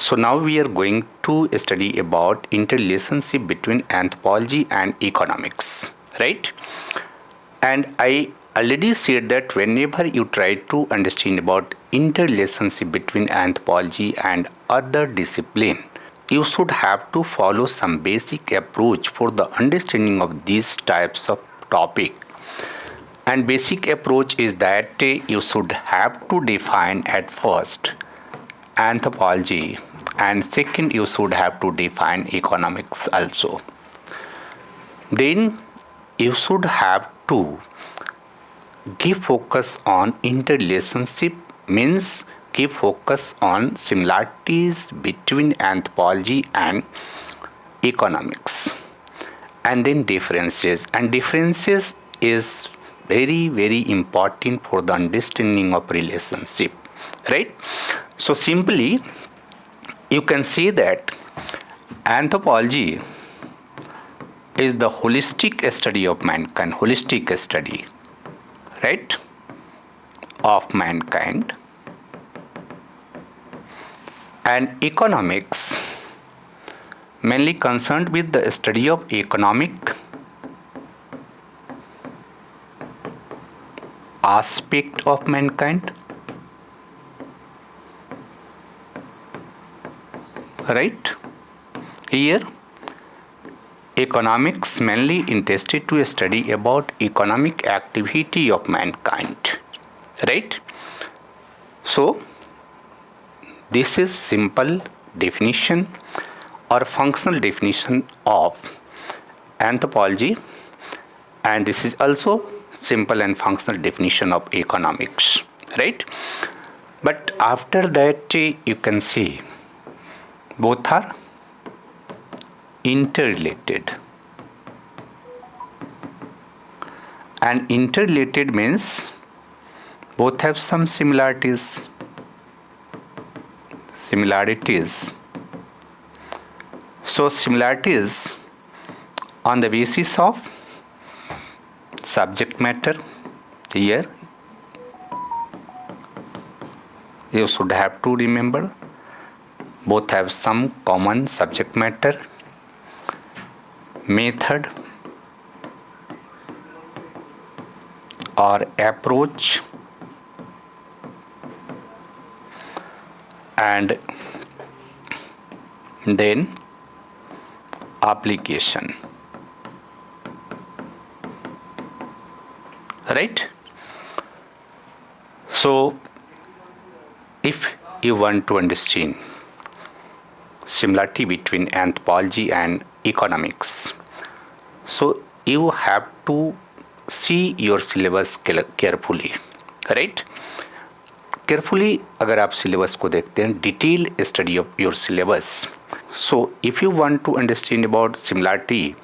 So now we are going to study about interrelationship between anthropology and economics, right? And I already said that whenever you try to understand about interrelationship between anthropology and other discipline, you should have to follow some basic approach for the understanding of these types of topic. And basic approach is that you should have to define at first anthropology, and second you should have to define economics also. Then you should have to give focus on interrelationship, means give focus on similarities between anthropology and economics, and then differences. And differences is very important for the understanding of relationship, right? So simply you can see that anthropology is the holistic study of mankind, holistic study, right, of mankind. And economics mainly concerned with the study of economic aspect of mankind, right? Here economics mainly interested to study about economic activity of mankind, right? So this is simple definition or functional definition of anthropology, and this is also simple and functional definition of economics, right? But after that you can see both are interrelated, and interrelated means both have some similarities. So similarities on the basis of subject matter. Here you should have to remember both have some common subject matter, method or approach, and then application, right? So if you want to understand similarity between anthropology and economics, so you have to see your syllabus carefully, right? Carefully अगर आप syllabus को देखते हैं, detail study of your syllabus. So if you want to understand about similarity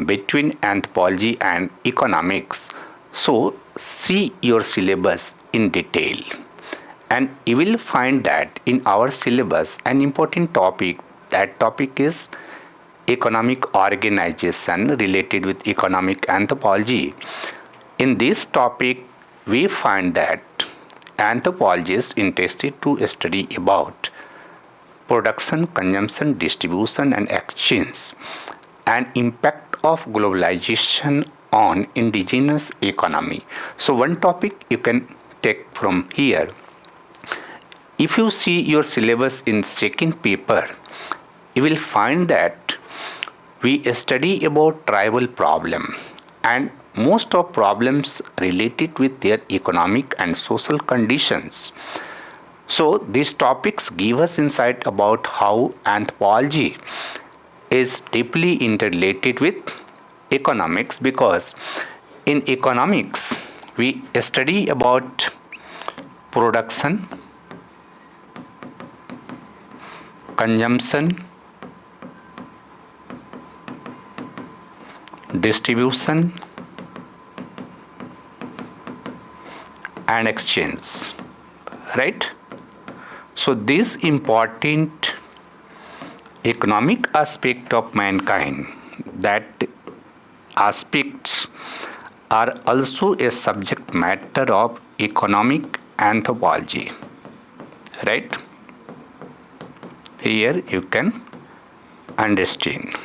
between anthropology and economics, so see your syllabus in detail, and you will find that in our syllabus an important topic, that topic is economic organization related with economic anthropology. In this topic we find that anthropologists interested to study about production, consumption, distribution and exchange, and impact of globalization on indigenous economy. So one topic you can take from here. If you see your syllabus in second paper, you will find that we study about tribal problem, and most of problems related with their economic and social conditions. So these topics give us insight about how anthropology is deeply interrelated with economics, because in economics we study about production, consumption, distribution and exchange, right? So these important economic aspect of mankind, that aspects are also a subject matter of economic anthropology, right? Here you can understand.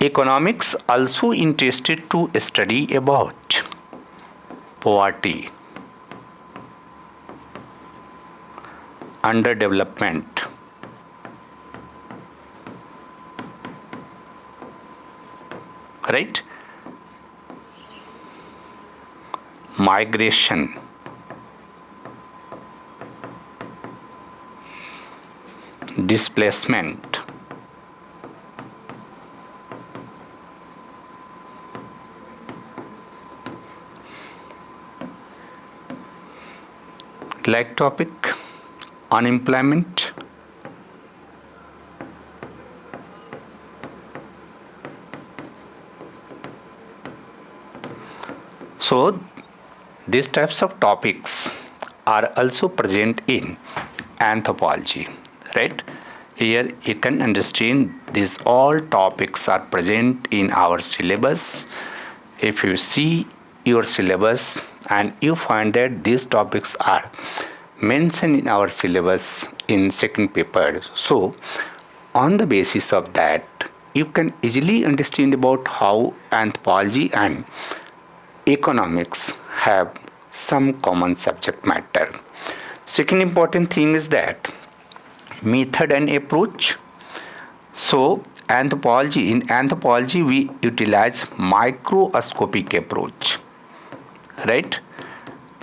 Economics also interested to study about poverty, underdevelopment, right? Migration, displacement, like topic unemployment, so these types of topics are also present in anthropology, right? Here you can understand these all topics are present in our syllabus. If you see your syllabus and you find that these topics are mentioned in our syllabus in second paper, so on the basis of that you can easily understand about how anthropology and economics have some common subject matter. Second important thing is that method and approach. So in anthropology we utilize microscopic approach, right?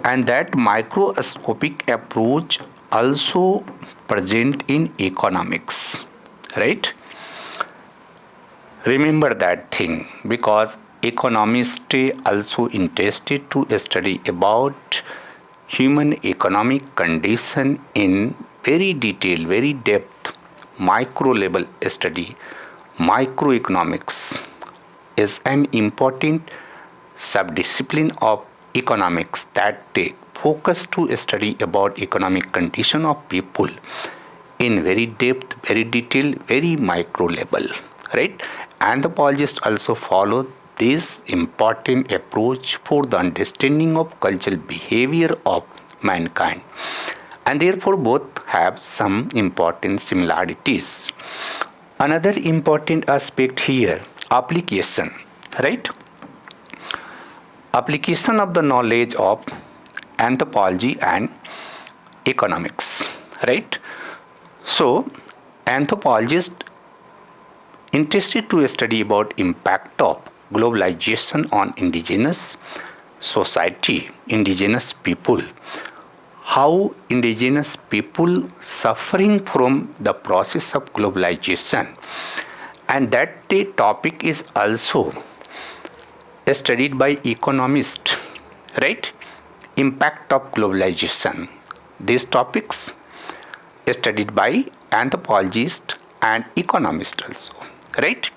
And that microscopic approach also present in economics, right? Remember that thing, because economists also interested to study about human economic condition in very detail, very depth, micro level study. Microeconomics is an important subdiscipline of economics that they focus to study about economic condition of people in very depth, very detail, very micro level, right? Anthropologists also follow this important approach for the understanding of cultural behavior of mankind, and therefore both have some important similarities. Another important aspect here, application, right? Application of the knowledge of anthropology and economics, right? So anthropologists interested to study about impact of globalization on indigenous society, indigenous people, how indigenous people suffering from the process of globalization, and that the topic is also studied by economists, right? Impact of globalization, these topics studied by anthropologists and economists also, right?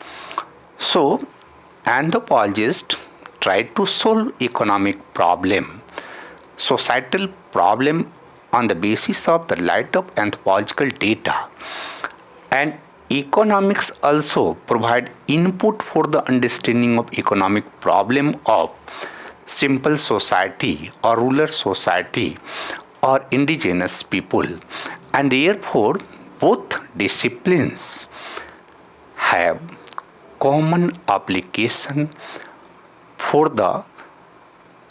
So anthropologists try to solve economic problem, societal problem on the basis of the light of anthropological data, and economics also provide input for the understanding of economic problem of simple society or rural society or indigenous people, and therefore both disciplines have common application for the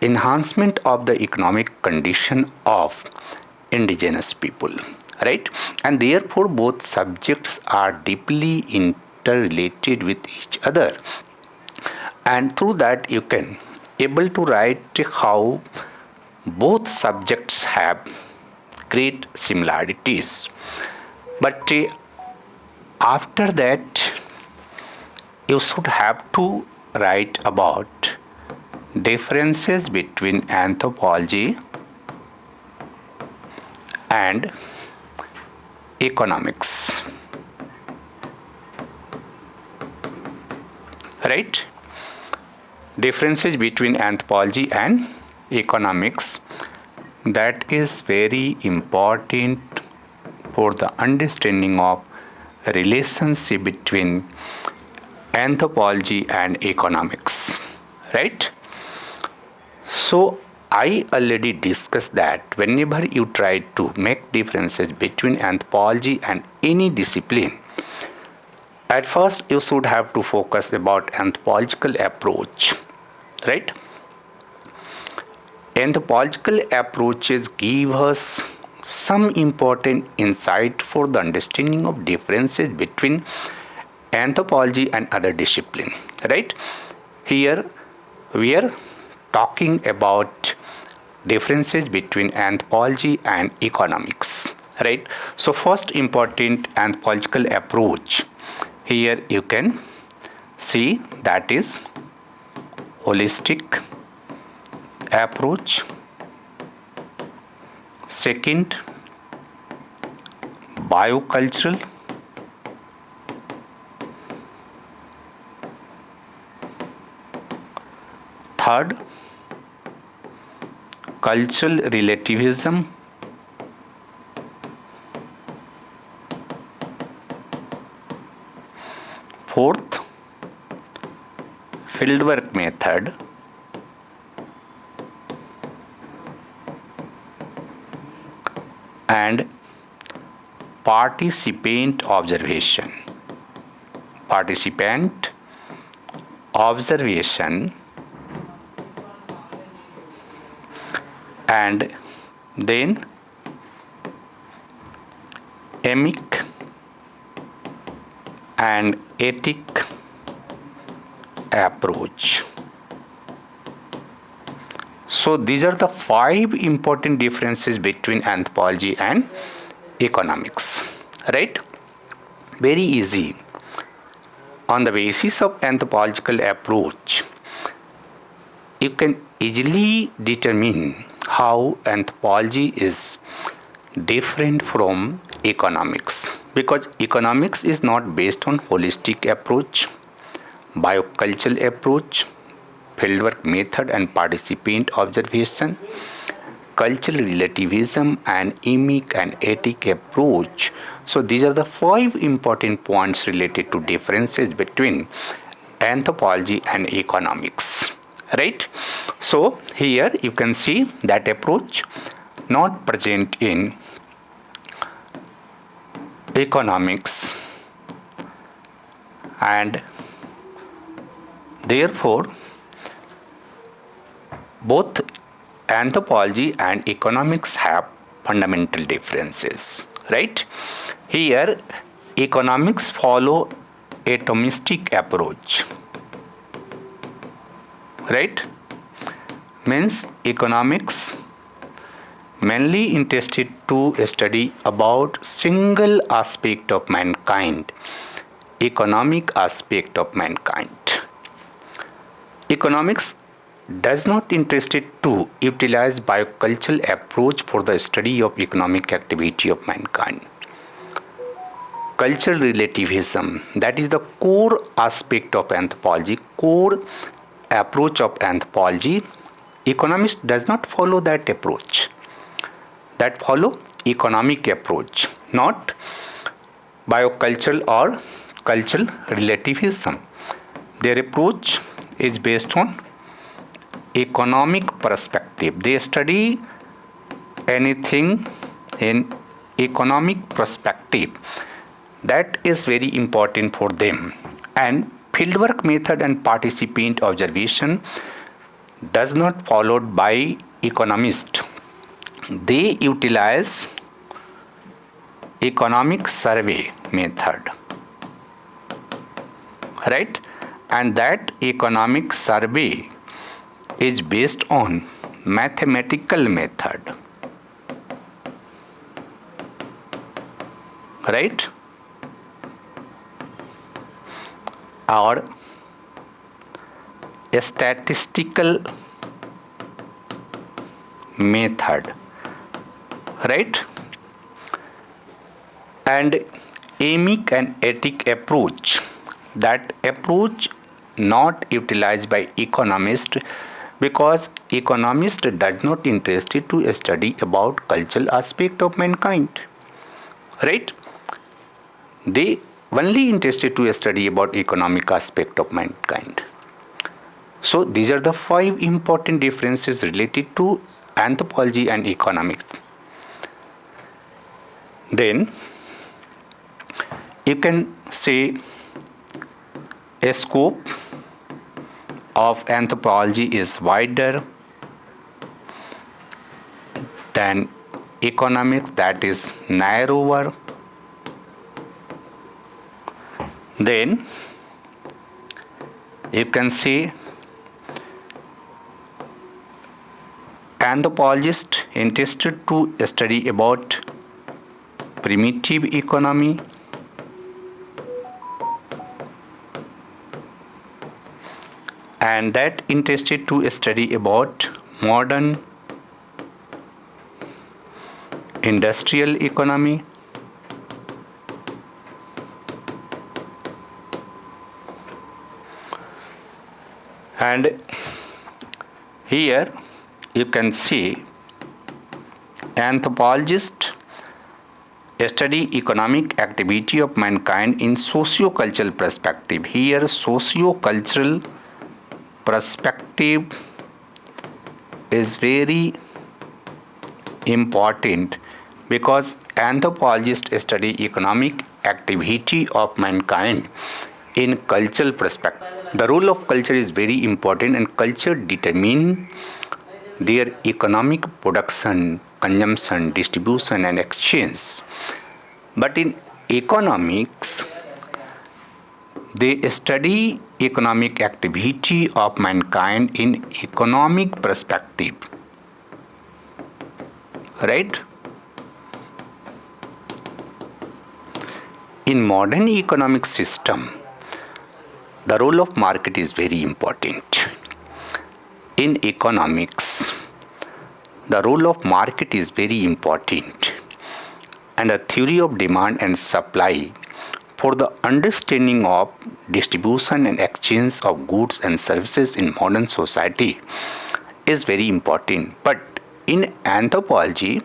enhancement of the economic condition of indigenous people, right? And therefore both subjects are deeply interrelated with each other, and through that you can able to write how both subjects have great similarities. But after that you should have to write about differences between anthropology and economics, right? Differences between anthropology and economics, that is very important for the understanding of relationship between anthropology and economics, right? So I already discussed that whenever you try to make differences between anthropology and any discipline, at first you should have to focus about anthropological approach, right? Anthropological approaches give us some important insight for the understanding of differences between anthropology and other discipline, right? Here we are talking about differences between anthropology and economics, right? So first important anthropological approach, here you can see, that is holistic approach. Second, biocultural. Third, cultural relativism. Fourth, fieldwork method. And participant observation. Participant observation. And then emic and ethic approach. So these are the 5 important differences between anthropology and economics, right? Very easy. On the basis of anthropological approach, you can easily determine how anthropology is different from economics, because economics is not based on holistic approach, biocultural approach, fieldwork method and participant observation, cultural relativism and emic and ethic approach. So these are the 5 important points related to differences between anthropology and economics, right? So here you can see that approach not present in economics, and therefore both anthropology and economics have fundamental differences, right? Here economics follow atomistic approach, right? Means economics mainly interested to study about single aspect of mankind, economic aspect of mankind. Economics does not interested to utilize biocultural approach for the study of economic activity of mankind. Cultural relativism, that is the core aspect of anthropology, core approach of anthropology. Economics does not follow that approach. That follow economic approach, not biocultural or cultural relativism. Their approach is based on economic perspective. They study anything in economic perspective. That is very important for them. And fieldwork method and participant observation does not followed by economists. They utilize economic survey method, right? And that economic survey is based on mathematical method, right? Or a statistical method, right? And emic and ethic approach, that approach not utilized by economist, because economist does not interested to study about cultural aspect of mankind, right? They only interested to study about economic aspect of mankind. So these are the 5 important differences related to anthropology and economics. Then you can say a scope of anthropology is wider than economics, that is narrower. Then you can say anthropologists interested to study about primitive economy, and that interested to study about modern industrial economy, and here you can see anthropologists study economic activity of mankind in socio-cultural perspective. Here socio-cultural perspective is very important because anthropologists study economic activity of mankind in cultural perspective. The role of culture is very important, and culture determine their economic production, consumption, distribution and exchange. But in economics, they study economic activity of mankind in economic perspective. Right? In modern economic system, the role of market is very important. In economics, the role of market is very important, and the theory of demand and supply for the understanding of distribution and exchange of goods and services in modern society is very important. But in anthropology,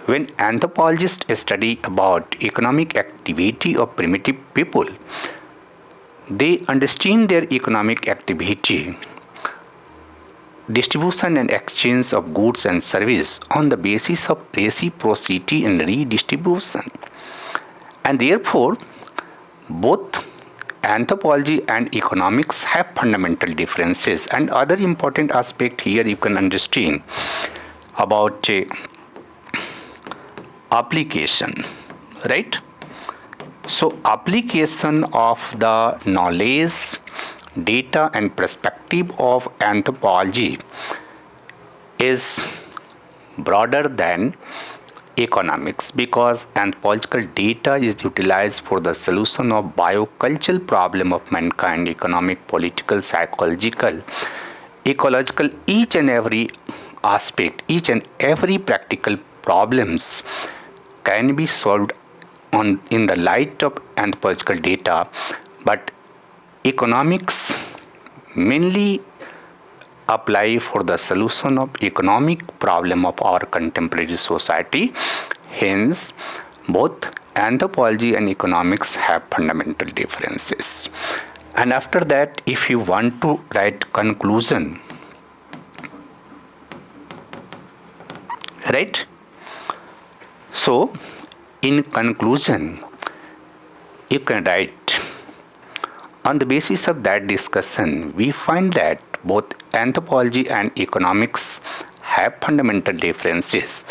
when anthropologists study about economic activity of primitive people, they understand their economic activity, distribution and exchange of goods and service on the basis of reciprocity and redistribution. And therefore, both anthropology and economics have fundamental differences. And other important aspect here you can understand about application, right? So application of the knowledge, data and perspective of anthropology is broader than economics because anthropological data is utilized for the solution of biocultural problem of mankind, economic, political, psychological, ecological, each and every aspect, each and every practical problems can be solved in the light of anthropological data, but economics mainly apply for the solution of economic problem of our contemporary society. Hence, both anthropology and economics have fundamental differences. And after that, if you want to write conclusion, right? So, in conclusion, you can write, on the basis of that discussion, we find that both anthropology and economics have fundamental differences.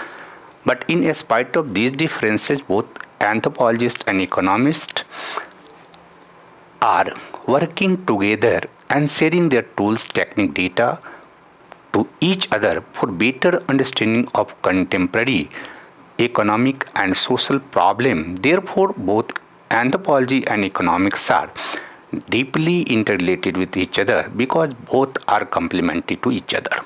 But in spite of these differences, both anthropologists and economists are working together and sharing their tools, technique, data to each other for better understanding of contemporary economic and social problem. Therefore, both anthropology and economics are deeply interrelated with each other because both are complementary to each other.